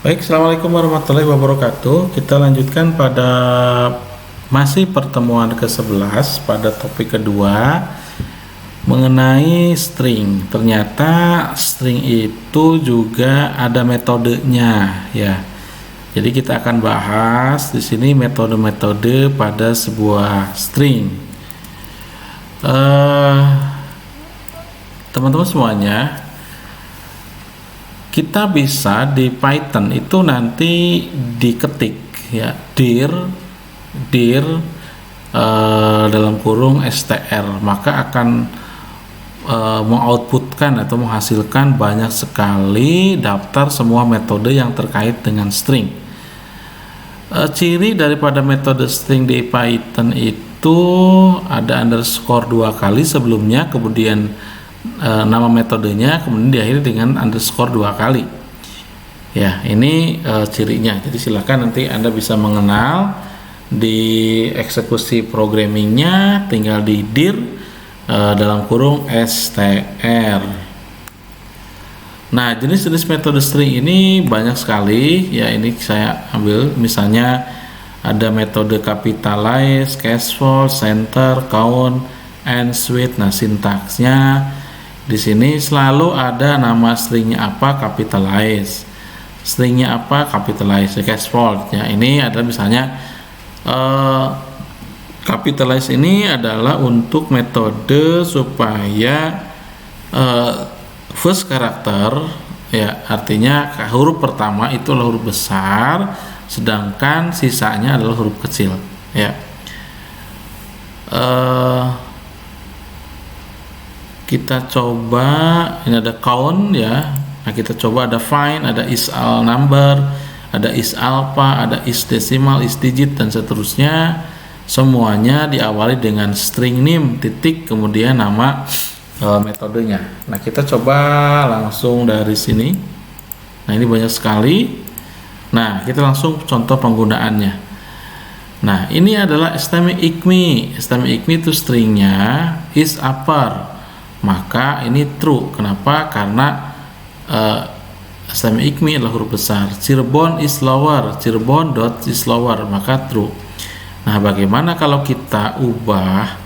Baik, Assalamualaikum warahmatullahi wabarakatuh. Kita lanjutkan pada masih pertemuan ke-11 pada topik kedua mengenai string. Ternyata string itu juga ada metodenya ya. Jadi kita akan bahas di sini metode-metode pada sebuah string. Teman-teman semuanya, kita bisa di Python itu nanti diketik ya dir dalam kurung str, maka akan mengoutputkan atau menghasilkan banyak sekali daftar semua metode yang terkait dengan string. Ciri daripada metode string di Python itu ada underscore 2 kali sebelumnya, kemudian nama metodenya, kemudian diakhiri dengan underscore 2 kali ya. Ini cirinya. Jadi silakan nanti Anda bisa mengenal di eksekusi programmingnya, tinggal di dir dalam kurung str. Nah, jenis-jenis metode string ini banyak sekali ya. Ini saya ambil misalnya ada metode capitalize, cashflow, center, count, and switch. Nah, sintaksnya di sini selalu ada nama stringnya apa, capitalize, stringnya apa, capitalize, cashflow ya. Ini adalah misalnya capitalize ini adalah untuk metode supaya first character ya, artinya huruf pertama itu adalah huruf besar, sedangkan sisanya adalah huruf kecil ya. Kita coba, ini ada count ya. Nah, kita coba ada find, ada is all number, ada is alpha, ada is decimal, is digit, dan seterusnya. Semuanya diawali dengan string name titik kemudian nama metodenya. Nah, kita coba langsung dari sini. Nah, ini banyak sekali. Nah, kita langsung contoh penggunaannya. Nah, ini adalah stmicme. Stmicme itu stringnya is upper, maka ini true. Kenapa? Karena stmicme adalah huruf besar. Cirebon is lower, Cirebon dot is lower, maka true. Nah, bagaimana kalau kita ubah,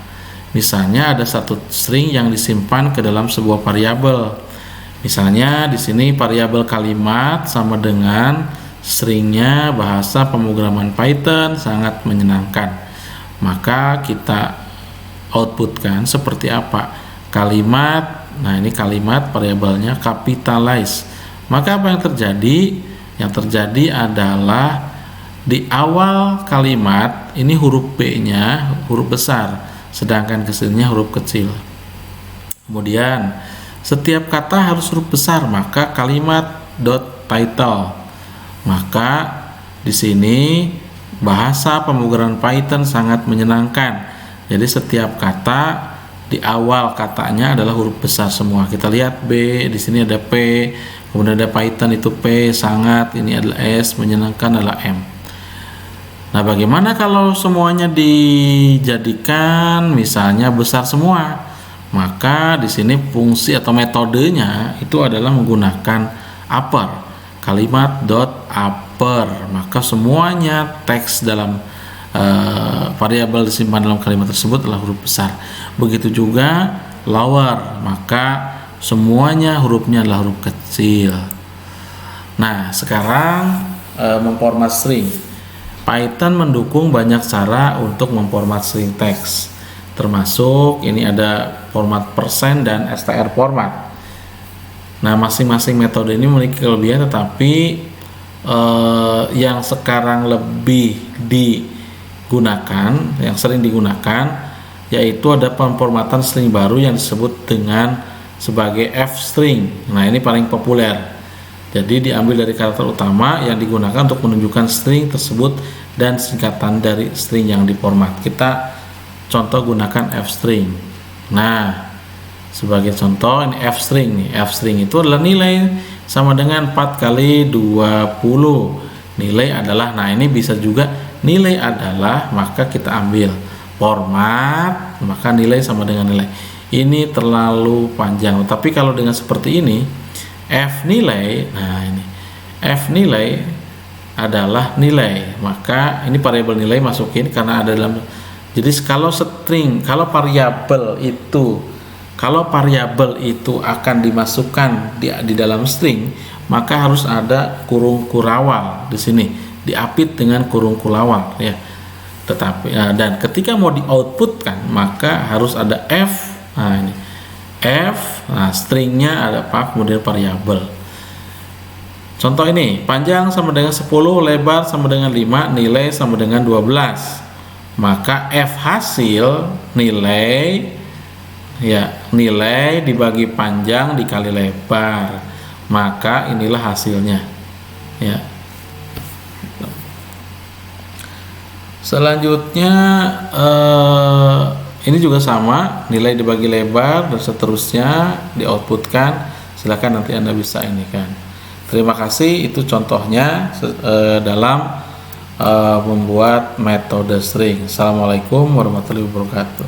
misalnya ada satu string yang disimpan ke dalam sebuah variabel. Misalnya di sini variabel kalimat sama dengan stringnya bahasa pemrograman Python sangat menyenangkan. Maka kita outputkan seperti apa? Kalimat, nah ini kalimat variabelnya capitalize. Maka apa yang terjadi? Yang terjadi adalah di awal kalimat ini huruf B-nya huruf besar, sedangkan kesininya huruf kecil. Kemudian setiap kata harus huruf besar, maka kalimat dot title. Maka di sini bahasa pemrograman Python sangat menyenangkan. Jadi setiap kata di awal katanya adalah huruf besar semua. Kita lihat B, di sini ada P, kemudian ada Python itu P, sangat, ini adalah S, menyenangkan adalah M. Nah, bagaimana kalau semuanya dijadikan misalnya besar semua? Maka di sini fungsi atau metodenya itu adalah menggunakan upper, kalimat dot upper. Maka semuanya teks dalam variabel disimpan dalam kalimat tersebut adalah huruf besar. Begitu juga lower, maka semuanya hurufnya adalah huruf kecil. Nah, sekarang memformat string. Python mendukung banyak cara untuk memformat string teks, termasuk ini ada format persen dan str format. Nah, masing-masing metode ini memiliki kelebihan, tetapi yang sekarang lebih digunakan, yang sering digunakan, yaitu ada pemformatan string baru yang disebut dengan sebagai f-string. Nah, ini paling populer. Jadi diambil dari karakter utama yang digunakan untuk menunjukkan string tersebut dan singkatan dari string yang diformat. Kita contoh gunakan f-string. Nah, sebagai contoh ini f-string nih. F-string itu adalah nilai sama dengan 4 kali 20. Nilai adalah, nah ini bisa juga nilai adalah, maka kita ambil format, maka nilai sama dengan nilai. Ini terlalu panjang. Tapi kalau dengan seperti ini, f nilai, nah ini F nilai adalah nilai, maka ini variabel nilai masukin karena ada dalam. Jadi kalau string, kalau variabel itu akan dimasukkan di dalam string, maka harus ada kurung kurawal di sini, diapit dengan kurung kurawal ya. Tetapi dan ketika mau di outputkan maka harus ada F. Nah ini F, nah stringnya ada apa, kemudian variabel. Contoh ini, panjang sama dengan 10, lebar sama dengan 5, nilai sama dengan 12. Maka F hasil nilai ya, nilai dibagi panjang dikali lebar. Maka inilah hasilnya. Ya. Selanjutnya ini juga sama, nilai dibagi lebar dan seterusnya di-outputkan. Silakan nanti Anda bisa ini kan. Terima kasih, itu contohnya dalam membuat metode string. Assalamualaikum warahmatullahi wabarakatuh.